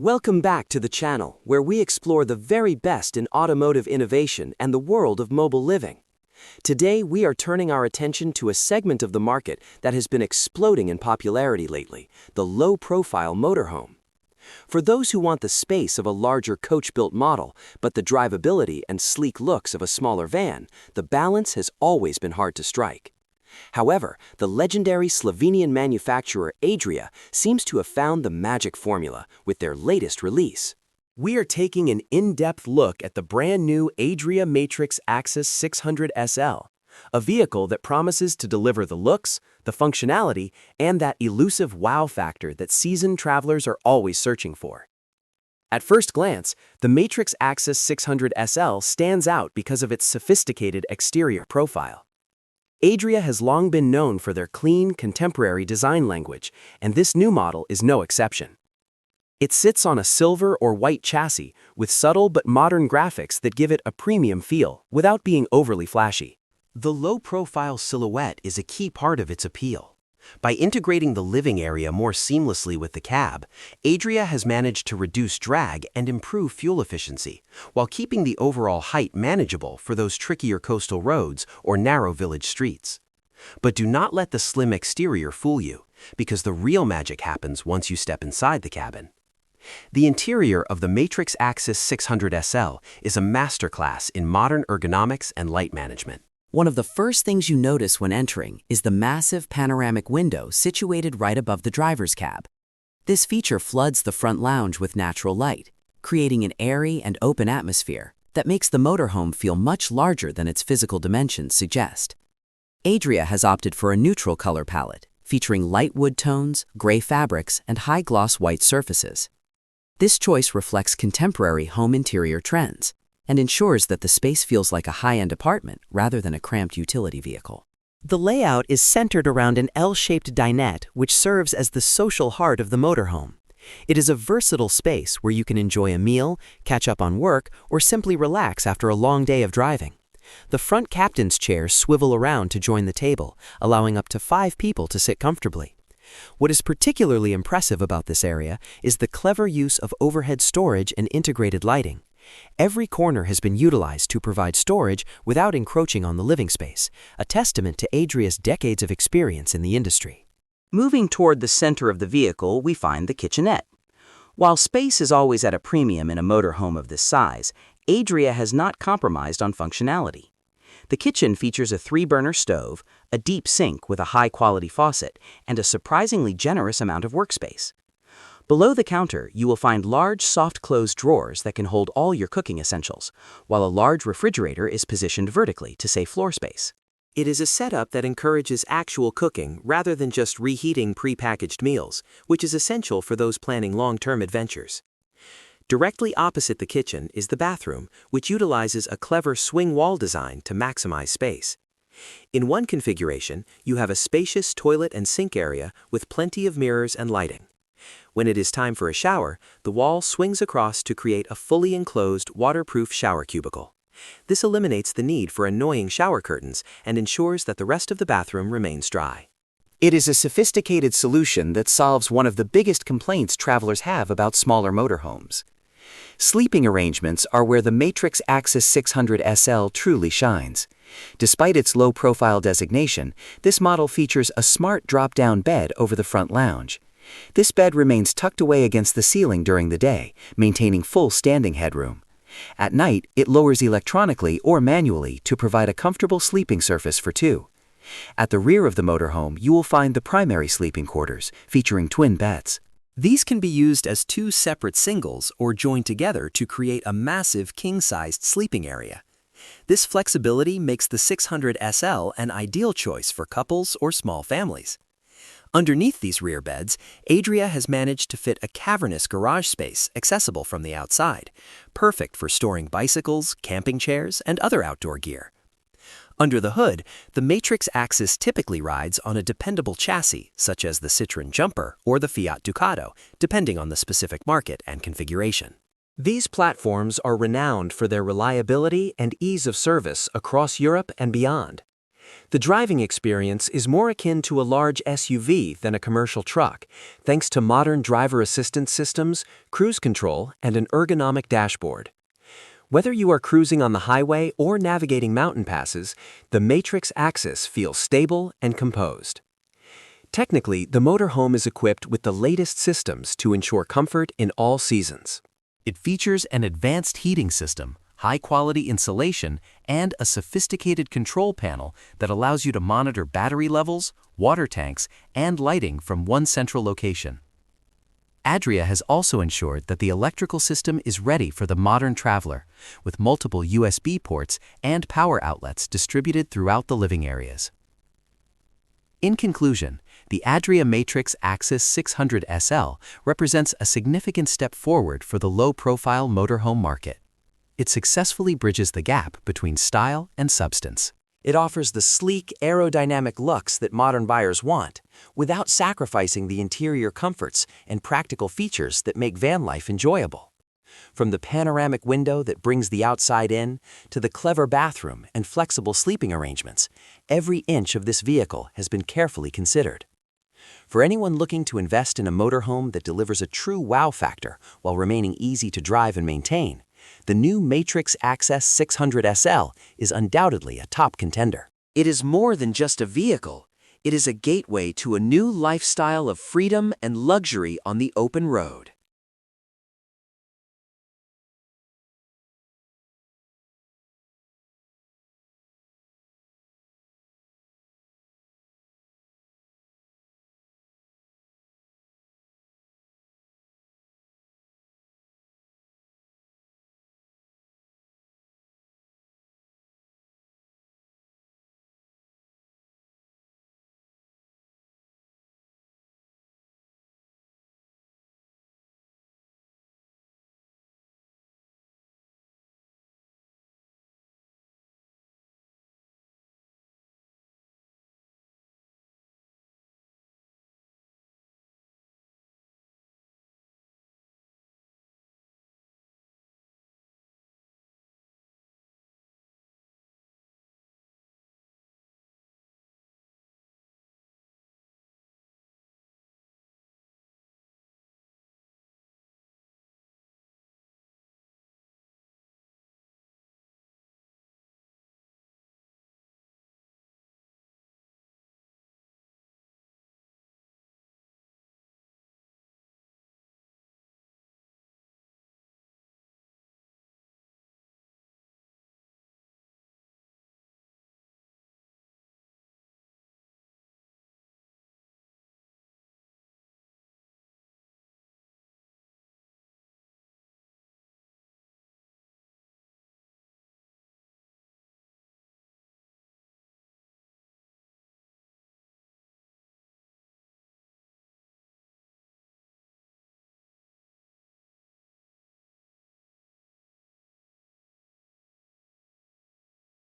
Welcome back to the channel, where we explore the very best in automotive innovation and the world of mobile living. Today, we are turning our attention to a segment of the market that has been exploding in popularity lately, the low-profile motorhome. For those who want the space of a larger coach-built model, but the drivability and sleek looks of a smaller van, the balance has always been hard to strike. However, the legendary Slovenian manufacturer Adria seems to have found the magic formula with their latest release. We are taking an in-depth look at the brand new Adria Matrix Axess 600 SL, a vehicle that promises to deliver the looks, the functionality, and that elusive wow factor that seasoned travelers are always searching for. At first glance, the Matrix Axess 600 SL stands out because of its sophisticated exterior profile. Adria has long been known for their clean, contemporary design language, and this new model is no exception. It sits on a silver or white chassis with subtle but modern graphics that give it a premium feel without being overly flashy. The low-profile silhouette is a key part of its appeal. By integrating the living area more seamlessly with the cab, Adria has managed to reduce drag and improve fuel efficiency, while keeping the overall height manageable for those trickier coastal roads or narrow village streets. But do not let the slim exterior fool you, because the real magic happens once you step inside the cabin. The interior of the Matrix Axess 600 SL is a masterclass in modern ergonomics and light management. One of the first things you notice when entering is the massive panoramic window situated right above the driver's cab. This feature floods the front lounge with natural light, creating an airy and open atmosphere that makes the motorhome feel much larger than its physical dimensions suggest. Adria has opted for a neutral color palette, featuring light wood tones, gray fabrics, and high-gloss white surfaces. This choice reflects contemporary home interior trends and ensures that the space feels like a high-end apartment rather than a cramped utility vehicle. The layout is centered around an L-shaped dinette, which serves as the social heart of the motorhome. It is a versatile space where you can enjoy a meal, catch up on work, or simply relax after a long day of driving. The front captain's chairs swivel around to join the table, allowing up to 5 people to sit comfortably. What is particularly impressive about this area is the clever use of overhead storage and integrated lighting. Every corner has been utilized to provide storage without encroaching on the living space, a testament to Adria's decades of experience in the industry. Moving toward the center of the vehicle, we find the kitchenette. While space is always at a premium in a motorhome of this size, Adria has not compromised on functionality. The kitchen features a 3-burner stove, a deep sink with a high-quality faucet, and a surprisingly generous amount of workspace. Below the counter, you will find large, soft-closed drawers that can hold all your cooking essentials, while a large refrigerator is positioned vertically to save floor space. It is a setup that encourages actual cooking rather than just reheating pre-packaged meals, which is essential for those planning long-term adventures. Directly opposite the kitchen is the bathroom, which utilizes a clever swing wall design to maximize space. In one configuration, you have a spacious toilet and sink area with plenty of mirrors and lighting. When it is time for a shower, the wall swings across to create a fully enclosed, waterproof shower cubicle. This eliminates the need for annoying shower curtains and ensures that the rest of the bathroom remains dry. It is a sophisticated solution that solves one of the biggest complaints travelers have about smaller motorhomes. Sleeping arrangements are where the Matrix Axess 600 SL truly shines. Despite its low-profile designation, this model features a smart drop-down bed over the front lounge. This bed remains tucked away against the ceiling during the day, maintaining full standing headroom. At night, it lowers electronically or manually to provide a comfortable sleeping surface for 2. At the rear of the motorhome, you will find the primary sleeping quarters, featuring twin beds. These can be used as 2 separate singles or joined together to create a massive king-sized sleeping area. This flexibility makes the 600 SL an ideal choice for couples or small families. Underneath these rear beds, Adria has managed to fit a cavernous garage space accessible from the outside, perfect for storing bicycles, camping chairs, and other outdoor gear. Under the hood, the Matrix Axess typically rides on a dependable chassis, such as the Citroën Jumper or the Fiat Ducato, depending on the specific market and configuration. These platforms are renowned for their reliability and ease of service across Europe and beyond. The driving experience is more akin to a large SUV than a commercial truck, thanks to modern driver assistance systems, cruise control, and an ergonomic dashboard. Whether you are cruising on the highway or navigating mountain passes, the Matrix Axess feels stable and composed. Technically, the motorhome is equipped with the latest systems to ensure comfort in all seasons. It features an advanced heating system, high-quality insulation, and a sophisticated control panel that allows you to monitor battery levels, water tanks, and lighting from one central location. Adria has also ensured that the electrical system is ready for the modern traveler, with multiple USB ports and power outlets distributed throughout the living areas. In conclusion, the Adria Matrix Axess 600 SL represents a significant step forward for the low-profile motorhome market. It successfully bridges the gap between style and substance. It offers the sleek, aerodynamic looks that modern buyers want, without sacrificing the interior comforts and practical features that make van life enjoyable. From the panoramic window that brings the outside in, to the clever bathroom and flexible sleeping arrangements, every inch of this vehicle has been carefully considered. For anyone looking to invest in a motorhome that delivers a true wow factor while remaining easy to drive and maintain, the new Matrix Axess 600 SL is undoubtedly a top contender. It is more than just a vehicle. It is a gateway to a new lifestyle of freedom and luxury on the open road.